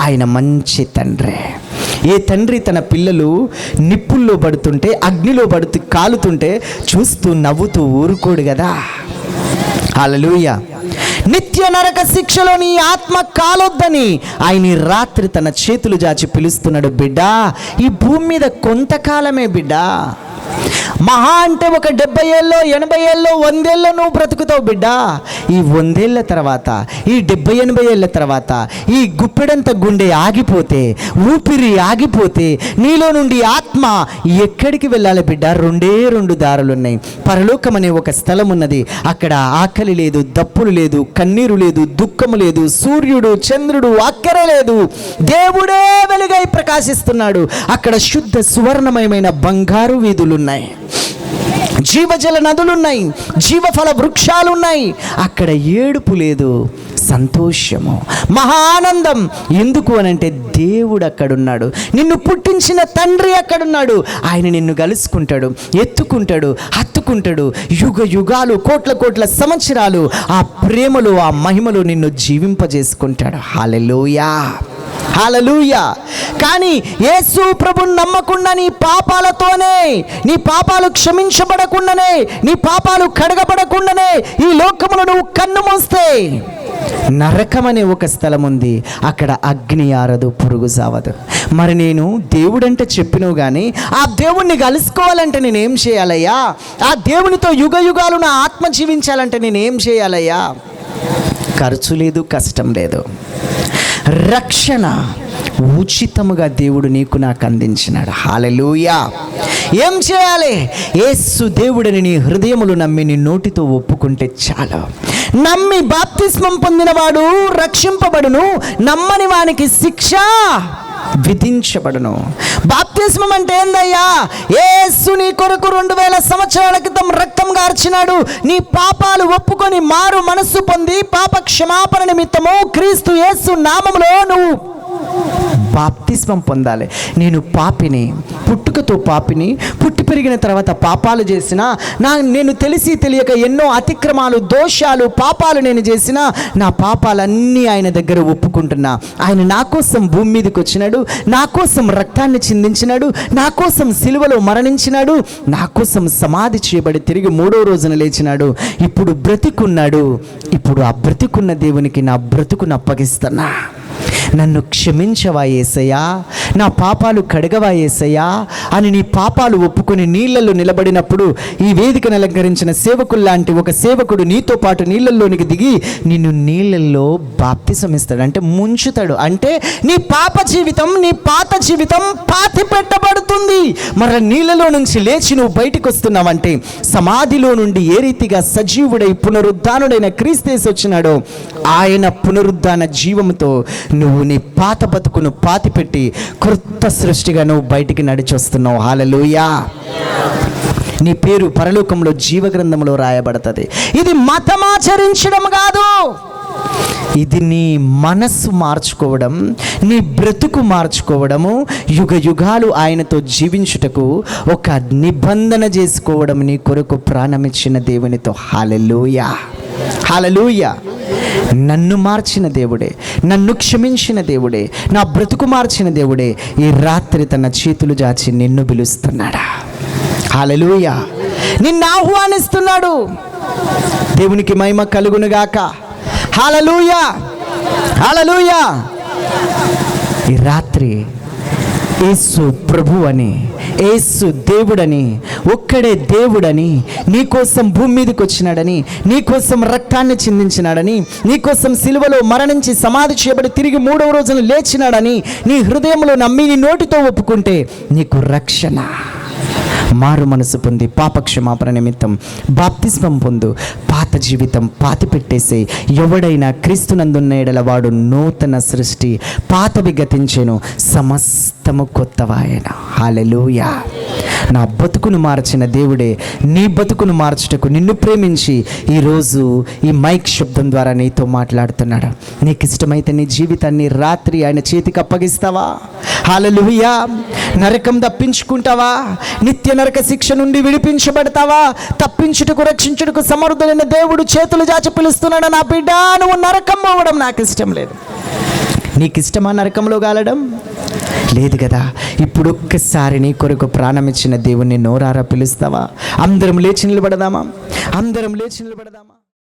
ఆయన మంచి తండ్రి. ఏ తండ్రి తన పిల్లలు నిప్పుల్లో పడుతుంటే, అగ్నిలో కాలుతుంటే చూస్తూ నవ్వుతూ ఊరుకోడు కదా. హల్లెలూయా. నిత్య నరక శిక్షలో నీ ఆత్మ కాలొద్దని ఆయన రాత్రి తన చేతులు జాచి పిలుస్తున్నాడు. బిడ్డా, ఈ భూమి మీద కొంతకాలమే బిడ్డా. మహా అంటే ఒక 70 ఏళ్ళో 80 ఏళ్ళో 100 ఏళ్ళో నువ్వు బ్రతుకుతావు బిడ్డా. ఈ 100 ఏళ్ళ తర్వాత, ఈ 70-80 ఏళ్ళ తర్వాత ఈ గుప్పెడంత గుండె ఆగిపోతే, ఊపిరి ఆగిపోతే నీలో నుండి ఆత్మ ఎక్కడికి వెళ్ళాలి బిడ్డ? 2 దారులు ఉన్నాయి. పరలోకం అనే ఒక స్థలం ఉన్నది. అక్కడ ఆకలి లేదు, దప్పులు లేదు, కన్నీరు లేదు, దుఃఖము లేదు, సూర్యుడు చంద్రుడు అక్కరే లేదు. దేవుడే వెలుగై ప్రకాశిస్తున్నాడు. అక్కడ శుద్ధ సువర్ణమయమైన బంగారు వీధులున్నాయి, జీవజల నదులున్నాయి, జీవఫల వృక్షాలున్నాయి. అక్కడ ఏడుపు లేదు, సంతోషము, మహా ఆనందం. ఎందుకు అనంటే దేవుడు అక్కడున్నాడు. నిన్ను పుట్టించిన తండ్రి అక్కడున్నాడు. ఆయన నిన్ను కలుసుకుంటాడు, ఎత్తుకుంటాడు, హత్తుకుంటాడు. యుగ యుగాలు, కోట్ల సంవత్సరాలు ఆ ప్రేమలో, ఆ మహిమలో నిన్ను జీవింపజేసుకుంటాడు. హల్లెలూయా, హల్లెలూయా. కానీ యేసు ప్రభుని నమ్మకుండా నీ పాపాలతోనే, నీ పాపాలు క్షమించబడకుండానే, నీ పాపాలు కడగబడకుండానే ఈ లోకములో నువ్వు కన్ను మూస్తే నరకం అనే ఒక స్థలం ఉంది. అక్కడ అగ్ని ఆరదు, పురుగు సావదు. మరి నేను దేవుడంటే చెప్పినవు కానీ ఆ దేవుణ్ణి కలుసుకోవాలంటే నేనేం చేయాలయ్యా? ఆ దేవునితో యుగ యుగాలు నా ఆత్మ జీవించాలంటే నేనేం చేయాలయ్యా? ఖర్చు లేదు, కష్టం లేదు. రక్షణ ఉచితముగా దేవుడు నీకు నాకు అందించినాడు. హల్లెలూయా. ఏం చేయాలి? యేసు దేవుడిని నీ హృదయములో నమ్మి నీ నోటితో ఒప్పుకుంటే చాలు. నమ్మి బాప్తిస్మం పొందినవాడు రక్షింపబడును, నమ్మని వానికి శిక్ష విధించబడును. బాప్తిస్మం అంటే ఏందయ్యా? యేసు నీ కొరకు 2000 సంవత్సరాల క్రితం రక్తం గార్చినాడు. నీ పాపాలు ఒప్పుకొని మారు మనస్సు పొంది పాప క్షమాపణ నిమిత్తము క్రీస్తు యేసు నామములో నువ్వు బాప్తిస్మం పొందాలి. నేను పాపిని, పుట్టుకతో పాపిని, పుట్టి పెరిగిన తర్వాత పాపాలు చేసిన, నేను తెలిసి తెలియక ఎన్నో అతిక్రమాలు, దోషాలు, పాపాలు నేను చేసిన, నా పాపాలన్నీ ఆయన దగ్గర ఒప్పుకుంటున్నా. ఆయన నా కోసం భూమి మీదకి వచ్చినాడు, నా కోసం రక్తాన్ని చిందించినాడు, నా కోసం సిలువలో మరణించినాడు, నా కోసం సమాధి చేయబడి తిరిగి 3వ రోజున లేచినాడు. ఇప్పుడు బ్రతికున్నాడు. ఇప్పుడు ఆ బ్రతికున్న దేవునికి నా బ్రతుకును అప్పగిస్తున్నా. నన్ను క్షమించవా యేసయ్యా, నా పాపాలు కడగవా యేసయ్యా అని నీ పాపాలు ఒప్పుకొని నీళ్ళల్లో నిలబడినప్పుడు ఈ వేదికను అలంకరించిన సేవకుల్లాంటి ఒక సేవకుడు నీతో పాటు నీళ్ళల్లోనికి దిగి నిన్ను నీళ్ళల్లో బాప్తిసం ఇస్తాడు. అంటే ముంచుతాడు. అంటే నీ పాప జీవితం, నీ పాత జీవితం పాతి పెట్టబడుతుంది. మరి నీళ్ళలో నుంచి లేచి నువ్వు బయటకు వస్తున్నావంటే సమాధిలో నుండి ఏ రీతిగా సజీవుడై పునరుద్ధానుడైన క్రీస్తు వచ్చినాడో ఆయన పునరుద్ధాన జీవంతో నువ్వు నీ పాత బతుకును పాతిపెట్టి క్రొత్త సృష్టిగా నువ్వు బయటికి నడిచి వస్తున్నావు. హల్లెలూయా. నీ పేరు పరలోకంలో జీవగ్రంథంలో రాయబడుతుంది. ఇది మతమాచరించడం కాదు, ఇది నీ మనస్సు మార్చుకోవడం, నీ బ్రతుకు మార్చుకోవడము, యుగ యుగాలు ఆయనతో జీవించుటకు ఒక నిబంధన చేసుకోవడం, నీ కొరకు ప్రాణమిచ్చిన దేవునితో. హల్లెలూయా, హల్లెలూయా. నన్ను మార్చిన దేవుడే, నన్ను క్షమించిన దేవుడే, నా బ్రతుకు మార్చిన దేవుడే ఈ రాత్రి తన చేతులు జాచి నిన్ను పిలుస్తున్నాడా. హల్లెలూయా. నిన్ను ఆహ్వానిస్తున్నాడు. దేవునికి మహిమ కలుగునుగాక. హల్లెలూయా, హల్లెలూయా. ఈ రాత్రి యేసు ప్రభు అని, యేసు దేవుడని, ఒక్కడే దేవుడని, నీకోసం భూమి మీదకి వచ్చినాడని, నీకోసం రక్తాన్ని చిందించినాడని, నీకోసం సిలువలో మరణించి సమాధి చేయబడి తిరిగి 3వ రోజున లేచినాడని నీ హృదయంలో నమ్మి నీ నోటితో ఒప్పుకుంటే నీకు రక్షణ. మారు మనసు పొంది పాపక్షమాపణ నిమిత్తం బాప్తిస్మం పొందు. పాత జీవితం పాతి పెట్టేసే. ఎవడైనా క్రీస్తునందున్న ఎడల వాడు నూతన సృష్టి, పాతవి గతించెను, సమస్తము కొత్తవాయన. హల్లెలూయా. నా బతుకును మార్చిన దేవుడే నీ బతుకును మార్చుటకు నిన్ను ప్రేమించి ఈరోజు ఈ మైక్ శబ్దం ద్వారా నీతో మాట్లాడుతున్నాడు. నీకు ఇష్టమైతే నీ జీవితాన్ని రాత్రి ఆయన చేతికి అప్పగిస్తావా? హల్లెలూయా. నరకం తప్పించుకుంటావా? నిత్య నరక శిక్ష నుండి విడిపించబడతావా? తప్పించుటకు రక్షించుటకు సమర్థుడైన దేవుడు చేతులు జాచి పిలుస్తున్నాడు. నా బిడ్డ, నువ్వు నరకం పోవడం నాకు ఇష్టం లేదు. నీకు ఇష్టమా నరకంలో కాలడం? లేదు కదా. ఇప్పుడు ఒక్కసారి నీ కొరకు ప్రాణం ఇచ్చిన దేవుణ్ణి నోరారా పిలుస్తావా? అందరం లేచి నిలబడదామా?